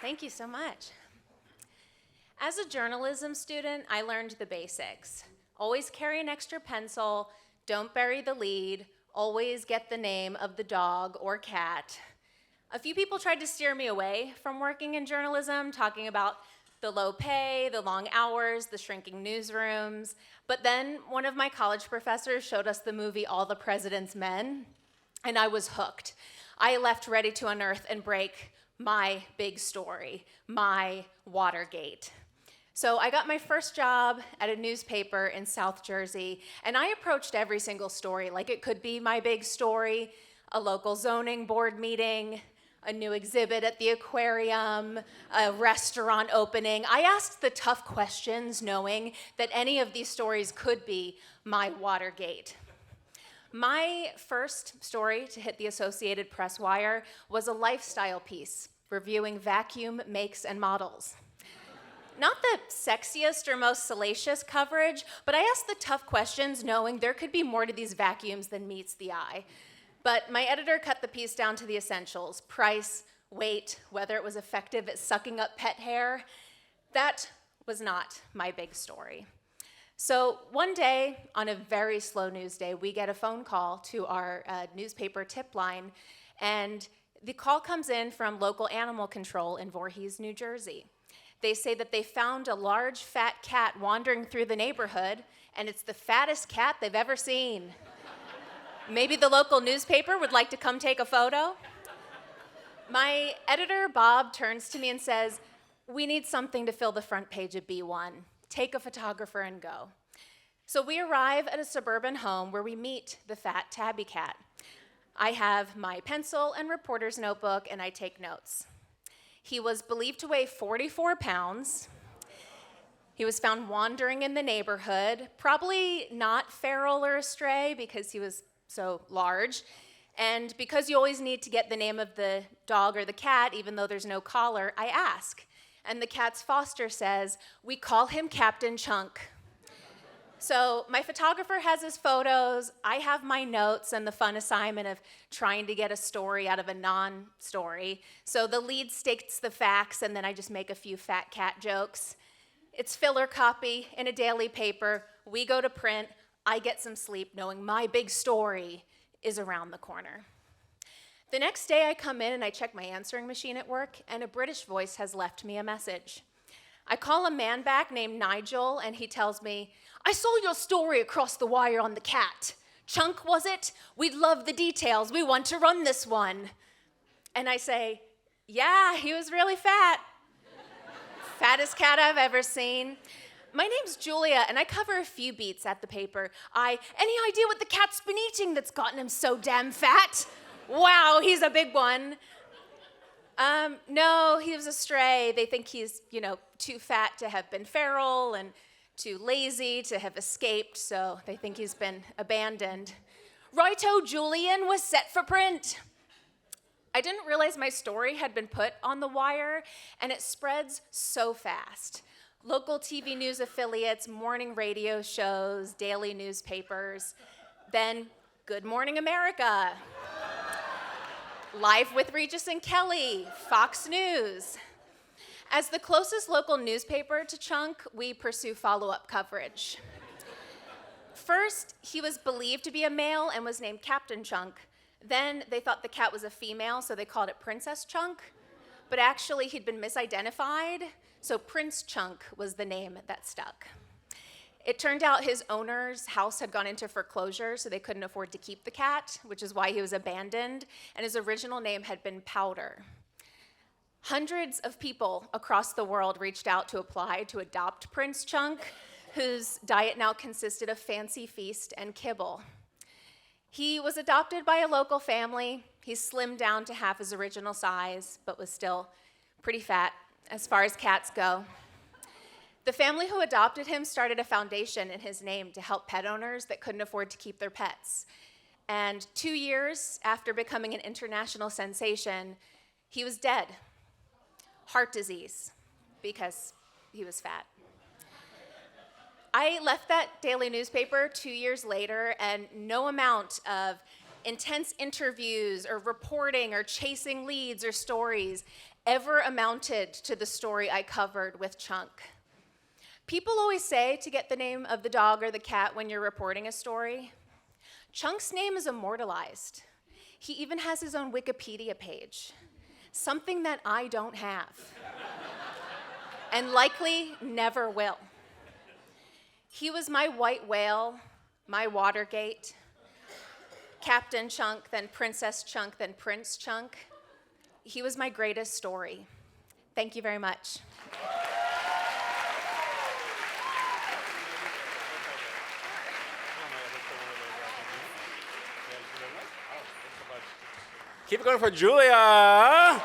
Thank you so much. As a journalism student, I learned the basics. Always carry an extra pencil, don't bury the lead, always get the name of the dog or cat. A few people tried to steer me away from working in journalism, talking about the low pay, the long hours, the shrinking newsrooms. But then one of my college professors showed us the movie All the President's Men, and I was hooked. I left ready to unearth and break my big story, my Watergate. So I got my first job at a newspaper in South Jersey, and I approached every single story like it could be my big story, a local zoning board meeting, a new exhibit at the aquarium, a restaurant opening. I asked the tough questions knowing that any of these stories could be my Watergate. My first story to hit the Associated Press wire was a lifestyle piece reviewing vacuum makes and models. Not the sexiest or most salacious coverage, but I asked the tough questions knowing there could be more to these vacuums than meets the eye. But my editor cut the piece down to the essentials: price, weight, whether it was effective at sucking up pet hair. That was not my big story. So one day, on a very slow news day, we get a phone call to our newspaper tip line, and the call comes in from local animal control in Voorhees, New Jersey. They say that they found a large, fat cat wandering through the neighborhood, and it's the fattest cat they've ever seen. Maybe the local newspaper would like to come take a photo? My editor, Bob, turns to me and says, "We need something to fill the front page of B1. Take a photographer and go." So we arrive at a suburban home where we meet the fat tabby cat. I have my pencil and reporter's notebook, and I take notes. He was believed to weigh 44 pounds. He was found wandering in the neighborhood, probably not feral or a stray because he was so large. And because you always need to get the name of the dog or the cat, even though there's no collar, I ask. And the cat's foster says, "We call him Captain Chunk." So my photographer has his photos, I have my notes and the fun assignment of trying to get a story out of a non-story. So the lead states the facts, and then I just make a few fat cat jokes. It's filler copy in a daily paper. We go to print. I get some sleep knowing my big story is around the corner. The next day I come in and I check my answering machine at work, and a British voice has left me a message. I call a man back named Nigel, and he tells me, "I saw your story across the wire on the cat. Chunk, was it? We'd love the details. We want to run this one." And I say, "Yeah, he was really fat. Fattest cat I've ever seen. My name's Julia, and I cover a few beats at the paper. Any idea what the cat's been eating that's gotten him so damn fat? Wow, he's a big one." No, he was a stray. They think he's, too fat to have been feral and too lazy to have escaped, so they think he's been abandoned. Righto, Julian, was set for print. I didn't realize my story had been put on the wire, and it spreads so fast. Local TV news affiliates, morning radio shows, daily newspapers, then Good Morning America. Live with Regis and Kelly, Fox News. As the closest local newspaper to Chunk, we pursue follow-up coverage. First, he was believed to be a male and was named Captain Chunk. Then they thought the cat was a female, so they called it Princess Chunk. But actually, he'd been misidentified, so Prince Chunk was the name that stuck. It turned out his owner's house had gone into foreclosure, so they couldn't afford to keep the cat, which is why he was abandoned, and his original name had been Powder. Hundreds of people across the world reached out to apply to adopt Prince Chunk, whose diet now consisted of fancy feast and kibble. He was adopted by a local family. He slimmed down to half his original size, but was still pretty fat as far as cats go. The family who adopted him started a foundation in his name to help pet owners that couldn't afford to keep their pets. And 2 years after becoming an international sensation, he was dead. Heart disease, because he was fat. I left that daily newspaper 2 years later, and no amount of intense interviews or reporting or chasing leads or stories ever amounted to the story I covered with Chunk. People always say to get the name of the dog or the cat when you're reporting a story. Chunk's name is immortalized. He even has his own Wikipedia page, something that I don't have, and likely never will. He was my white whale, my Watergate, Captain Chunk, then Princess Chunk, then Prince Chunk. He was my greatest story. Thank you very much. Keep it going for Julia.